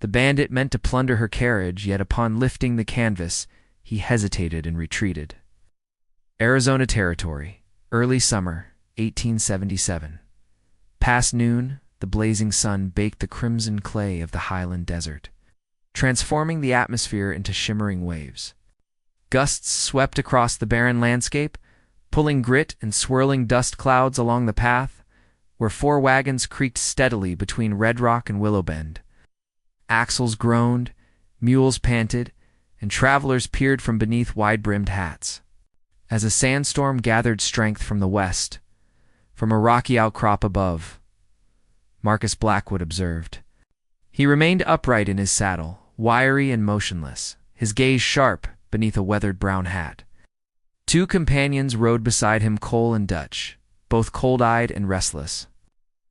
The bandit meant to plunder her carriage, yet upon lifting the canvas, he hesitated and retreated. Arizona Territory, early summer, 1877. Past noon, the blazing sun baked the crimson clay of the highland desert, transforming the atmosphere into shimmering waves. Gusts swept across the barren landscape, pulling grit and swirling dust clouds along the path, where 4 wagons creaked steadily between Red Rock and Willow Bend. Axles groaned, mules panted, and travelers peered from beneath wide-brimmed hats. As a sandstorm gathered strength from the west, from a rocky outcrop above, Marcus Blackwood observed. He remained upright in his saddle, wiry and motionless, his gaze sharp beneath a weathered brown hat. 2 companions rode beside him, Cole and Dutch, both cold-eyed and restless.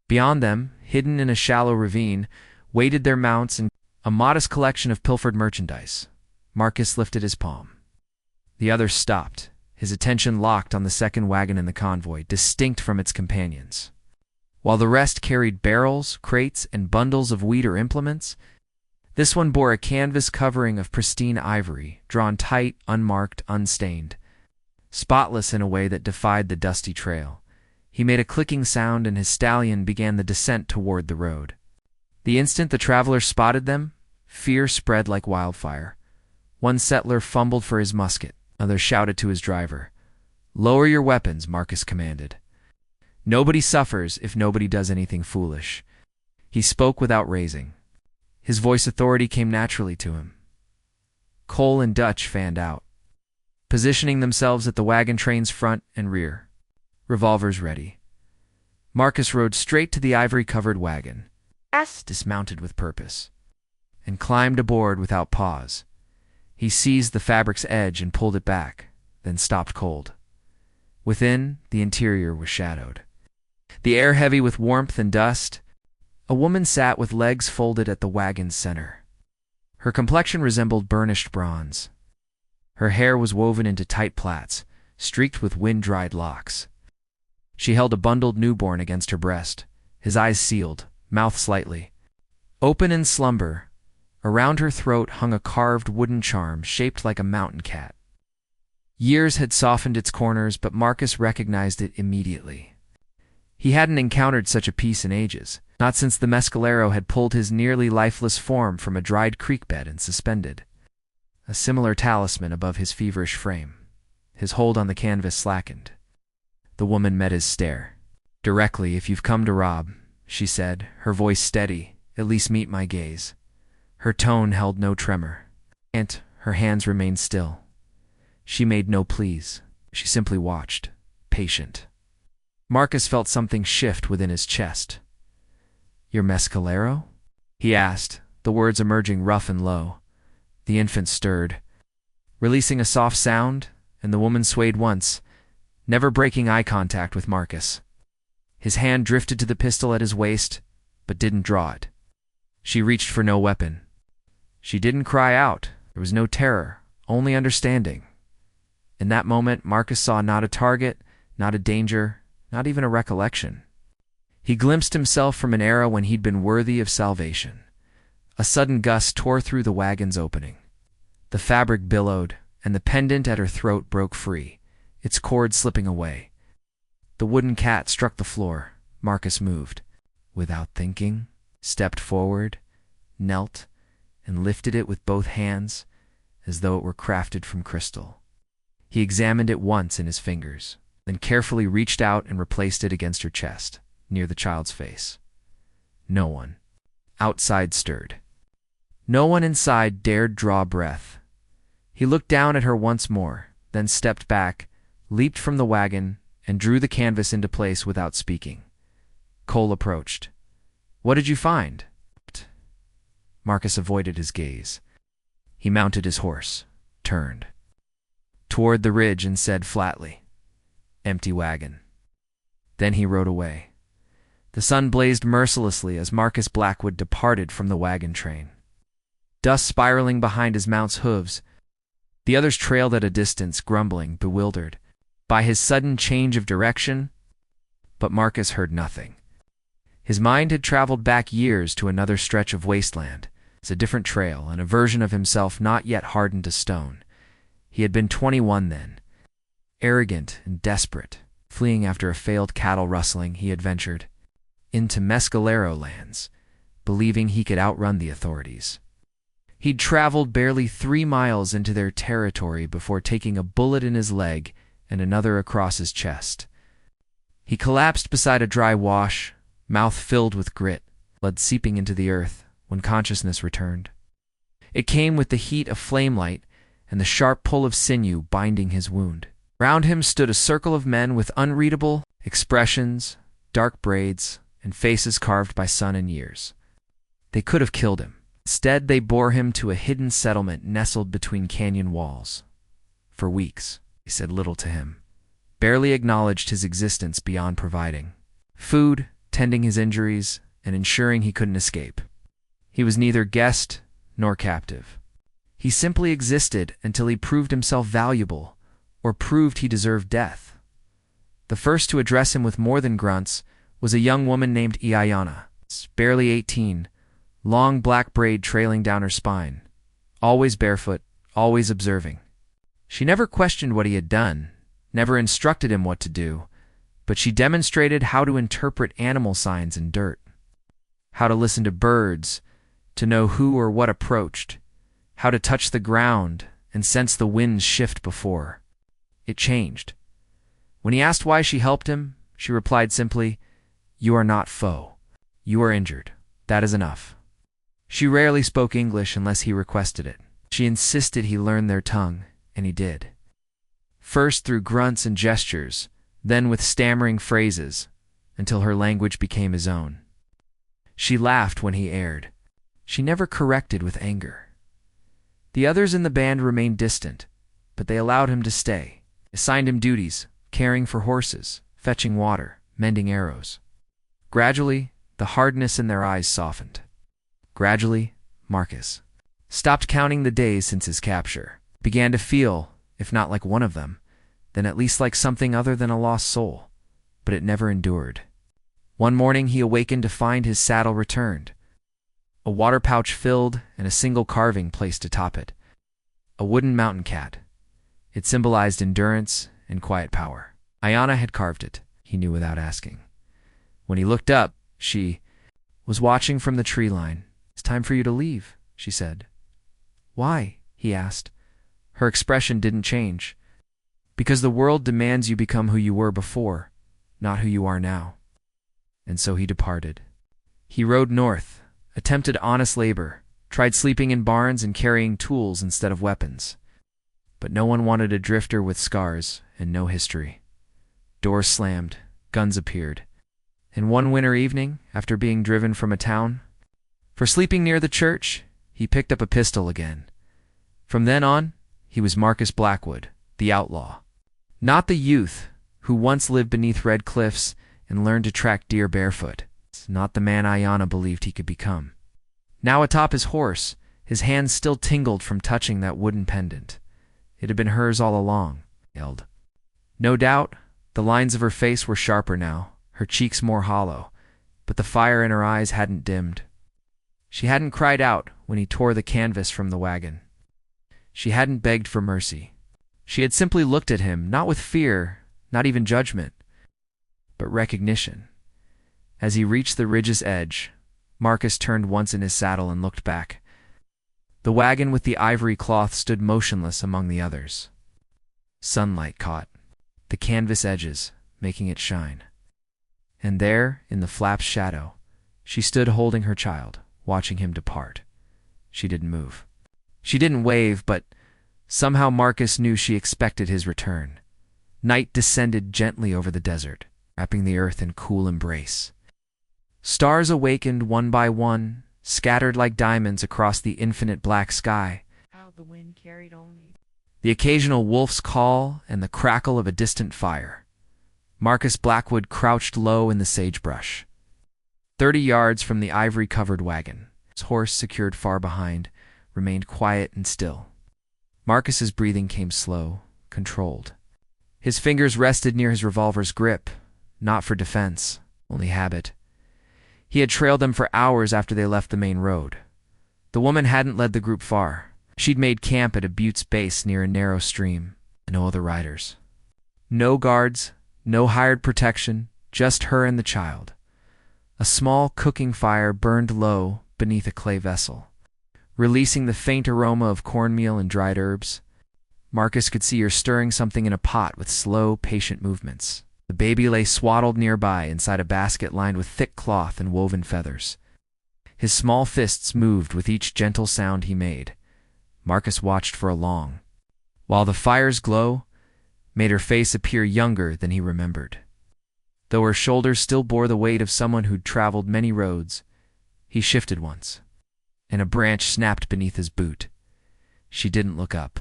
Beyond them, hidden in a shallow ravine, waited their mounts and a modest collection of pilfered merchandise. Marcus lifted his palm. The others stopped, his attention locked on the second wagon in the convoy, distinct from its companions. While the rest carried barrels, crates, and bundles of wheat or implements, this one bore a canvas covering of pristine ivory, drawn tight, unmarked, unstained, spotless in a way that defied the dusty trail. He made a clicking sound, and his stallion began the descent toward the road. The instant the travelers spotted them, fear spread like wildfire. One settler fumbled for his musket. Others shouted to his driver. "Lower your weapons," Marcus commanded. "Nobody suffers if nobody does anything foolish." He spoke without raising. His voice authority came naturally to him. Cole and Dutch fanned out, positioning themselves at the wagon train's front and rear, revolvers ready. Marcus rode straight to the ivory-covered wagon, dismounted with purpose, and climbed aboard without pause. He seized the fabric's edge and pulled it back, then stopped cold. Within, the interior was shadowed, the air heavy with warmth and dust. A woman sat with legs folded at the wagon's center. Her complexion resembled burnished bronze. Her hair was woven into tight plaits, streaked with wind-dried locks. She held a bundled newborn against her breast, his eyes sealed, mouth slightly open in slumber. Around her throat hung a carved wooden charm shaped like a mountain cat. Years had softened its corners, but Marcus recognized it immediately. He hadn't encountered such a piece in ages, not since the mescalero had pulled his nearly lifeless form from a dried creek bed and suspended a similar talisman above his feverish frame. His hold on the canvas slackened. The woman met his stare. "Directly, if you've come to rob," she said, her voice steady. "At least meet my gaze." Her tone held no tremor. And her hands remained still. She made no pleas. She simply watched, patient. Marcus felt something shift within his chest. "Your mescalero?" he asked, the words emerging rough and low. The infant stirred, releasing a soft sound, and the woman swayed once, never breaking eye contact with Marcus. His hand drifted to the pistol at his waist, but didn't draw it. She reached for no weapon. She didn't cry out. There was no terror, only understanding. In that moment, Marcus saw not a target, not a danger, not even a recollection. He glimpsed himself from an era when he'd been worthy of salvation. A sudden gust tore through the wagon's opening. The fabric billowed, and the pendant at her throat broke free, its cord slipping away. The wooden cat struck the floor. Marcus moved. Without thinking, stepped forward, knelt, and lifted it with both hands, as though it were crafted from crystal. He examined it once in his fingers, then carefully reached out and replaced it against her chest, near the child's face. No one outside stirred. No one inside dared draw breath. He looked down at her once more, then stepped back, leaped from the wagon, and drew the canvas into place without speaking. Cole approached. "What did you find?" Marcus avoided his gaze. He mounted his horse, turned toward the ridge, and said flatly, "Empty wagon." Then he rode away. The sun blazed mercilessly as Marcus Blackwood departed from the wagon train. Dust spiraling behind his mount's hooves, the others trailed at a distance, grumbling, bewildered by his sudden change of direction. But Marcus heard nothing. His mind had traveled back years to another stretch of wasteland, It's a different trail, and a version of himself not yet hardened to stone. He had been 21 then. Arrogant and desperate, fleeing after a failed cattle rustling, he had ventured into Mescalero lands, believing he could outrun the authorities. He'd traveled barely 3 miles into their territory before taking a bullet in his leg and another across his chest. He collapsed beside a dry wash, mouth filled with grit, blood seeping into the earth, when consciousness returned. It came with the heat of flamelight and the sharp pull of sinew binding his wound. Round him stood a circle of men with unreadable expressions, dark braids, and faces carved by sun and years. They could have killed him. Instead, they bore him to a hidden settlement nestled between canyon walls. For weeks, they said little to him, barely acknowledged his existence beyond providing food, tending his injuries, and ensuring he couldn't escape. He was neither guest nor captive. He simply existed until he proved himself valuable, or proved he deserved death. The first to address him with more than grunts was a young woman named Iayana, barely 18, long black braid trailing down her spine, always barefoot, always observing. She never questioned what he had done, never instructed him what to do, but she demonstrated how to interpret animal signs in dirt, how to listen to birds, to know who or what approached, how to touch the ground and sense the wind's shift before. It changed. When he asked why she helped him, she replied simply, "You are not foe. You are injured. That is enough." She rarely spoke English unless he requested it. She insisted he learn their tongue, and he did. First through grunts and gestures, then with stammering phrases, until her language became his own. She laughed when he erred. She never corrected with anger. The others in the band remained distant, but they allowed him to stay, assigned him duties, caring for horses, fetching water, mending arrows. Gradually, the hardness in their eyes softened. Gradually, Marcus stopped counting the days since his capture, began to feel, if not like one of them, then at least like something other than a lost soul, but it never endured. One morning he awakened to find his saddle returned, a water pouch filled and a single carving placed atop it, a wooden mountain cat. It symbolized endurance and quiet power. Ayana had carved it, he knew without asking. When he looked up, she was watching from the tree line. "It's time for you to leave," she said. "Why?" he asked. Her expression didn't change. "Because the world demands you become who you were before, not who you are now." And so he departed. He rode north, attempted honest labor, tried sleeping in barns and carrying tools instead of weapons. But no one wanted a drifter with scars and no history. Doors slammed, guns appeared. And one winter evening, after being driven from a town, for sleeping near the church, he picked up a pistol again. From then on, he was Marcus Blackwood, the outlaw. Not the youth who once lived beneath red cliffs and learned to track deer barefoot. Not the man Ayana believed he could become. Now atop his horse, his hands still tingled from touching that wooden pendant. It had been hers all along, yelled. No doubt, the lines of her face were sharper now, her cheeks more hollow, but the fire in her eyes hadn't dimmed. She hadn't cried out when he tore the canvas from the wagon. She hadn't begged for mercy. She had simply looked at him, not with fear, not even judgment, but recognition. As he reached the ridge's edge, Marcus turned once in his saddle and looked back. The wagon with the ivory cloth stood motionless among the others. Sunlight caught the canvas edges, making it shine. And there, in the flap's shadow, she stood holding her child, watching him depart. She didn't move. She didn't wave, but somehow Marcus knew she expected his return. Night descended gently over the desert, wrapping the earth in cool embrace. Stars awakened one by one, scattered like diamonds across the infinite black sky. How the wind carried only The occasional wolf's call and the crackle of a distant fire. Marcus Blackwood crouched low in the sagebrush, 30 yards from the ivory-covered wagon. His horse, secured far behind, remained quiet and still. Marcus's breathing came slow, controlled. His fingers rested near his revolver's grip, not for defense, only habit. He had trailed them for hours after they left the main road. The woman hadn't led the group far. She'd made camp at a butte's base near a narrow stream. No other riders. No guards, no hired protection, just her and the child. A small cooking fire burned low beneath a clay vessel, releasing the faint aroma of cornmeal and dried herbs. Marcus could see her stirring something in a pot with slow, patient movements. The baby lay swaddled nearby inside a basket lined with thick cloth and woven feathers. His small fists moved with each gentle sound he made. Marcus watched for a long, while the fire's glow made her face appear younger than he remembered. Though her shoulders still bore the weight of someone who'd traveled many roads, he shifted once, and a branch snapped beneath his boot. She didn't look up.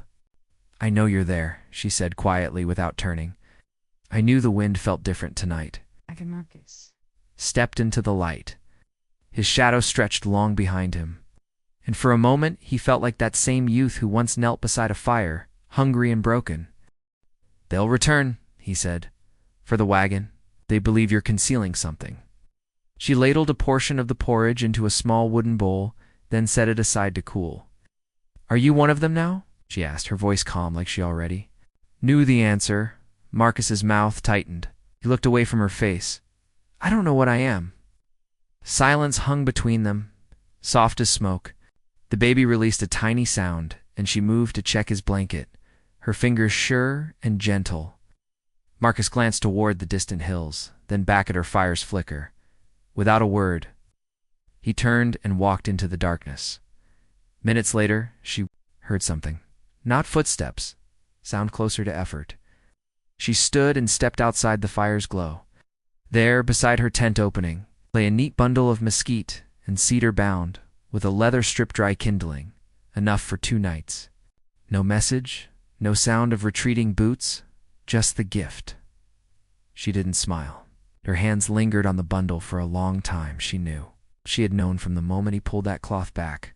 "I know you're there," she said quietly without turning. "I knew the wind felt different tonight." Wagon Marcus Stepped into the light. His shadow stretched long behind him, and for a moment he felt like that same youth who once knelt beside a fire, hungry and broken. "They'll return," he said. "For the wagon. They believe you're concealing something." She ladled a portion of the porridge into a small wooden bowl, then set it aside to cool. "Are you one of them now?" she asked, her voice calm like she already knew the answer. Marcus's mouth tightened. He looked away from her face. "I don't know what I am." Silence hung between them, soft as smoke. The baby released a tiny sound, and she moved to check his blanket, her fingers sure and gentle. Marcus glanced toward the distant hills, then back at her fire's flicker. Without a word, he turned and walked into the darkness. Minutes later, she heard something. Not footsteps, sound closer to effort. She stood and stepped outside the fire's glow. There, beside her tent opening, lay a neat bundle of mesquite and cedar bound, with a leather strip dry kindling, enough for 2 nights. No message, no sound of retreating boots, just the gift. She didn't smile. Her hands lingered on the bundle for a long time, she knew. She had known from the moment he pulled that cloth back.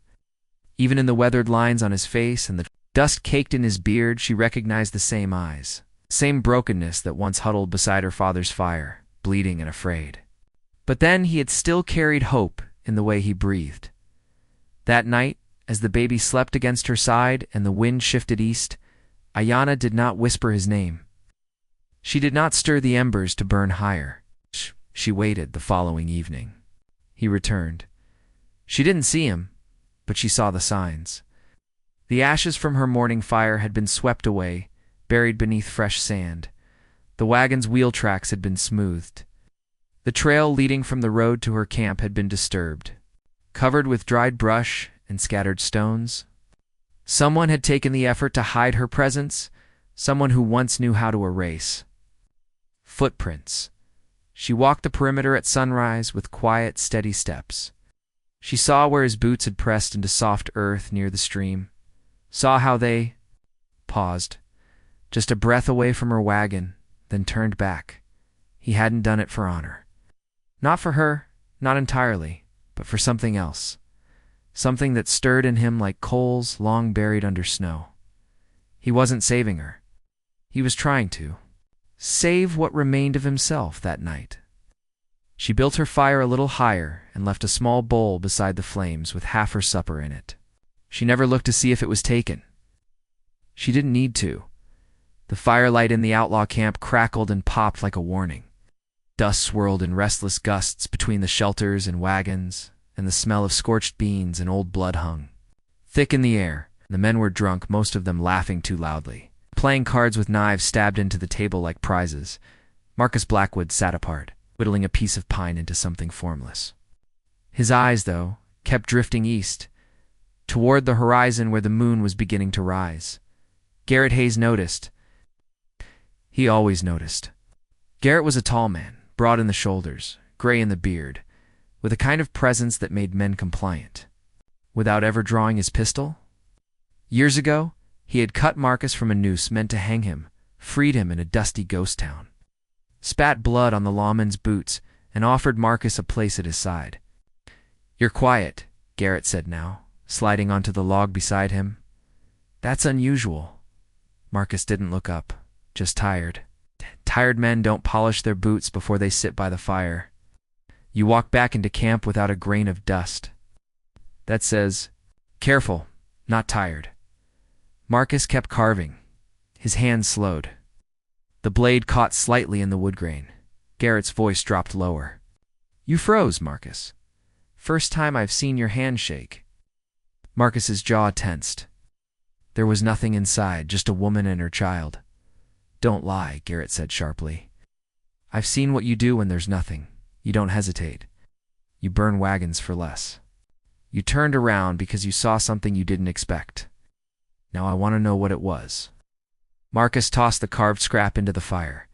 Even in the weathered lines on his face and the dust caked in his beard, she recognized the same eyes, same brokenness that once huddled beside her father's fire, bleeding and afraid. But then he had still carried hope in the way he breathed. That night, as the baby slept against her side and the wind shifted east, Ayanna did not whisper his name. She did not stir the embers to burn higher. She waited the following evening. He returned. She didn't see him, but she saw the signs. The ashes from her morning fire had been swept away, buried beneath fresh sand. The wagon's wheel tracks had been smoothed. The trail leading from the road to her camp had been disturbed, covered with dried brush and scattered stones. Someone had taken the effort to hide her presence, someone who once knew how to erase. Footprints. She walked the perimeter at sunrise with quiet, steady steps. She saw where his boots had pressed into soft earth near the stream, saw how they paused, just a breath away from her wagon, then turned back. He hadn't done it for honor. Not for her, not entirely, but for something else. Something that stirred in him like coals long buried under snow. He wasn't saving her. He was trying to save what remained of himself that night. She built her fire a little higher and left a small bowl beside the flames with half her supper in it. She never looked to see if it was taken. She didn't need to. The firelight in the outlaw camp crackled and popped like a warning. Dust swirled in restless gusts between the shelters and wagons, and the smell of scorched beans and old blood hung thick in the air. The men were drunk, most of them laughing too loudly, playing cards with knives stabbed into the table like prizes. Marcus Blackwood sat apart, whittling a piece of pine into something formless. His eyes, though, kept drifting east, toward the horizon where the moon was beginning to rise. Garrett Hayes noticed. He always noticed. Garrett was a tall man, broad in the shoulders, gray in the beard, with a kind of presence that made men compliant. Without ever drawing his pistol? Years ago, he had cut Marcus from a noose meant to hang him, freed him in a dusty ghost town, spat blood on the lawman's boots, and offered Marcus a place at his side. "You're quiet," Garrett said now, sliding onto the log beside him. "That's unusual." Marcus didn't look up, just tired. Tired men don't polish their boots before they sit by the fire. You walk back into camp without a grain of dust. That says, Careful, not tired. Marcus kept carving. His hand slowed. The blade caught slightly in the wood grain. Garrett's voice dropped lower. You froze, Marcus. First time I've seen your hand shake. Marcus's jaw tensed. There was nothing inside, just a woman and her child. Don't lie, Garrett said sharply. I've seen what you do when there's nothing. You don't hesitate. You burn wagons for less. You turned around because you saw something you didn't expect. Now I want to know what it was. Marcus tossed the carved scrap into the fire.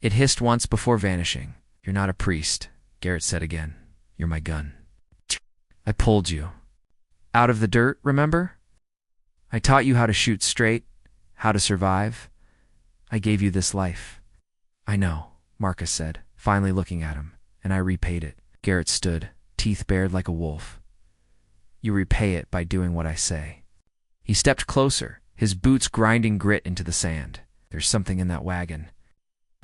It hissed once before vanishing. You're not a priest, Garrett said again. You're my gun. I pulled you. Out of the dirt, remember? I taught you how to shoot straight, how to survive. I gave you this life. I know, Marcus said, finally looking at him, and I repaid it. Garrett stood, teeth bared like a wolf. You repay it by doing what I say. He stepped closer, his boots grinding grit into the sand. There's something in that wagon.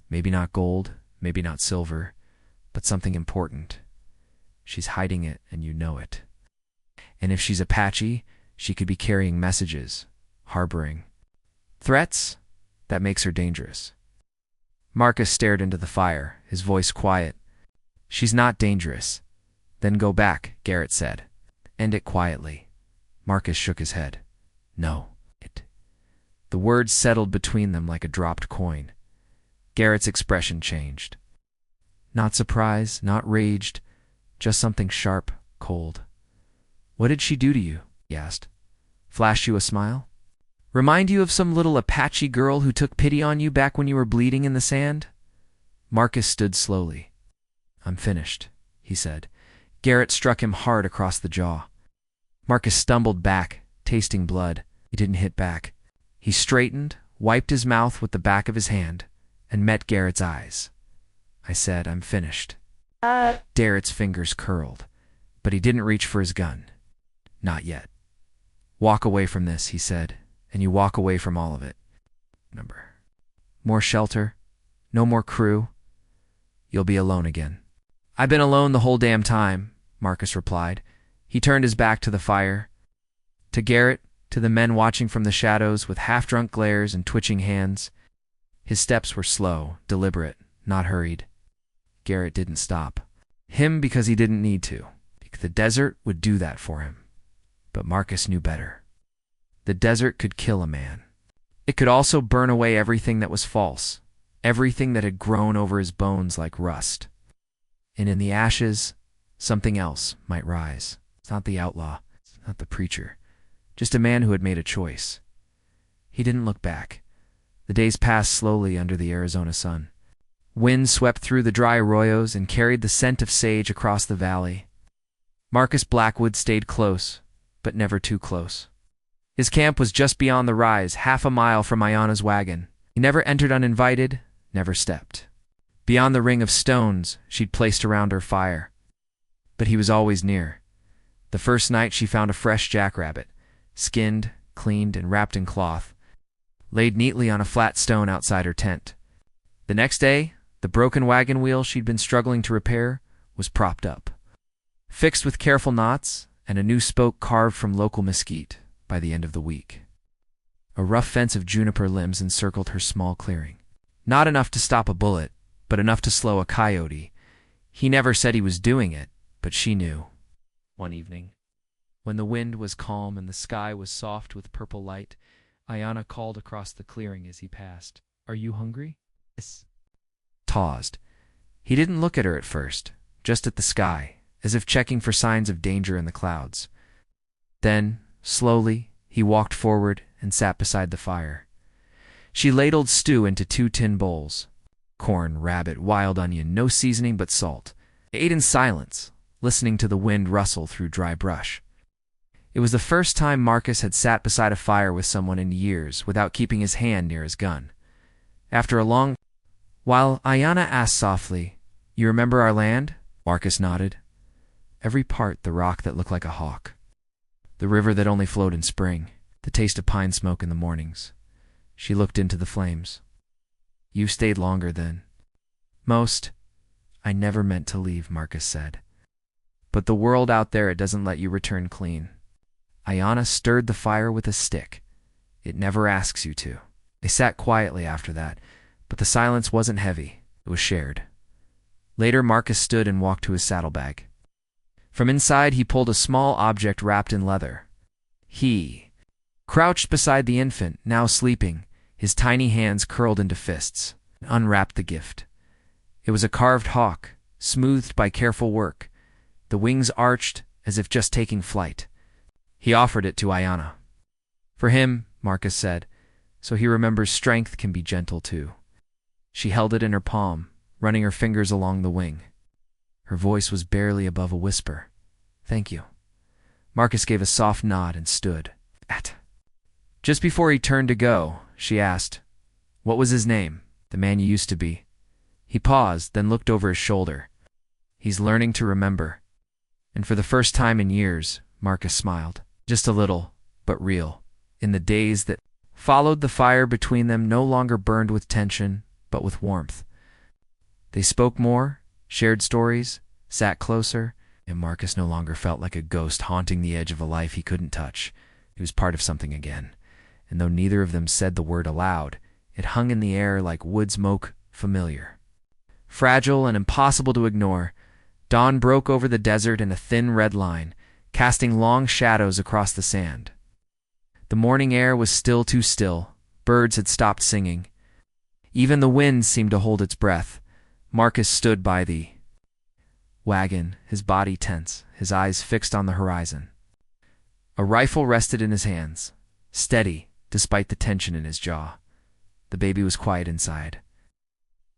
Maybe not gold, maybe not silver, but something important. She's hiding it, and you know it. And if she's Apache, she could be carrying messages, harboring threats. That makes her dangerous. Marcus stared into the fire, his voice quiet. She's not dangerous. Then go back, Garrett said. End it quietly. Marcus shook his head. No, it. The words settled between them like a dropped coin. Garrett's expression changed. Not surprise, not raged, just something sharp, cold. What did she do to you? He asked. Flash you a smile? Remind you of some little Apache girl who took pity on you back when you were bleeding in the sand? Marcus stood slowly. I'm finished, he said. Garrett struck him hard across the jaw. Marcus stumbled back, tasting blood. He didn't hit back. He straightened, wiped his mouth with the back of his hand, and met Garrett's eyes. I said, I'm finished. Garrett's fingers curled, but he didn't reach for his gun. Not yet. Walk away from this, he said, and you walk away from all of it. More shelter, no more crew. You'll be alone again. I've been alone the whole damn time, Marcus replied. He turned his back to the fire, to Garrett, to the men watching from the shadows with half-drunk glares and twitching hands. His steps were slow, deliberate, not hurried. Garrett didn't stop. Him because he didn't need to. The desert would do that for him. But Marcus knew better. The desert could kill a man. It could also burn away everything that was false, everything that had grown over his bones like rust. And in the ashes, something else might rise. It's not the outlaw, it's not the preacher, just a man who had made a choice. He didn't look back. The days passed slowly under the Arizona sun. Wind swept through the dry arroyos and carried the scent of sage across the valley. Marcus Blackwood stayed close, but never too close. His camp was just beyond the rise, half a mile from Ayana's wagon. He never entered uninvited, never stepped. Beyond the ring of stones she'd placed around her fire. But he was always near. The first night she found a fresh jackrabbit, skinned, cleaned, and wrapped in cloth, laid neatly on a flat stone outside her tent. The next day, the broken wagon wheel she'd been struggling to repair was propped up, fixed with careful knots, and a new spoke carved from local mesquite by the end of the week. A rough fence of juniper limbs encircled her small clearing. Not enough to stop a bullet, but enough to slow a coyote. He never said he was doing it, but she knew. One evening, when the wind was calm and the sky was soft with purple light, Ayana called across the clearing as he passed. Are you hungry? Yes. Paused. He didn't look at her at first, just at the sky, as if checking for signs of danger in the clouds. Then, slowly, he walked forward and sat beside the fire. She ladled stew into 2 tin bowls. Corn, rabbit, wild onion, no seasoning but salt. They ate in silence, listening to the wind rustle through dry brush. It was the first time Marcus had sat beside a fire with someone in years without keeping his hand near his gun. After a long while, Ayana asked softly, You remember our land? Marcus nodded. Every part the rock that looked like a hawk. The river that only flowed in spring. The taste of pine smoke in the mornings. She looked into the flames. You stayed longer then. Most. I never meant to leave, Marcus said. But the world out there, it doesn't let you return clean. Ayanna stirred the fire with a stick. It never asks you to. They sat quietly after that, but the silence wasn't heavy. It was shared. Later, Marcus stood and walked to his saddlebag. From inside, he pulled a small object wrapped in leather. He crouched beside the infant, now sleeping, his tiny hands curled into fists, and unwrapped the gift. It was a carved hawk, smoothed by careful work, the wings arched as if just taking flight. He offered it to Ayanna. For him, Marcus said, so he remembers strength can be gentle too. She held it in her palm, running her fingers along the wing. Her voice was barely above a whisper. Thank you. Marcus gave a soft nod and stood. Just before he turned to go, she asked, "What was his name, the man you used to be?" He paused, then looked over his shoulder. He's learning to remember. And for the first time in years, Marcus smiled. Just a little, but real. In the days that followed, the fire between them no longer burned with tension, but with warmth. They spoke more, shared stories, sat closer, and Marcus no longer felt like a ghost haunting the edge of a life he couldn't touch. He was part of something again. And though neither of them said the word aloud, it hung in the air like wood smoke, familiar. Fragile and impossible to ignore, dawn broke over the desert in a thin red line, casting long shadows across the sand. The morning air was still too still. Birds had stopped singing. Even the wind seemed to hold its breath. Marcus stood by the wagon, his body tense, his eyes fixed on the horizon. A rifle rested in his hands, steady despite the tension in his jaw. The baby was quiet inside.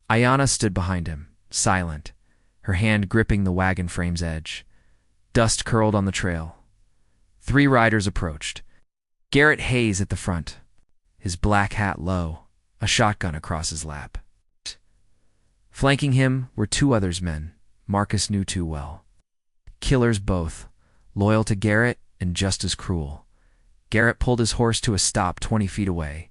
Ayanna stood behind him, silent, her hand gripping the wagon frame's edge. Dust curled on the trail. 3 riders approached. Garrett Hayes at the front, his black hat low, a shotgun across his lap. Flanking him were 2 others men Marcus knew too well. Killers both, loyal to Garrett and just as cruel. Garrett pulled his horse to a stop 20 feet away,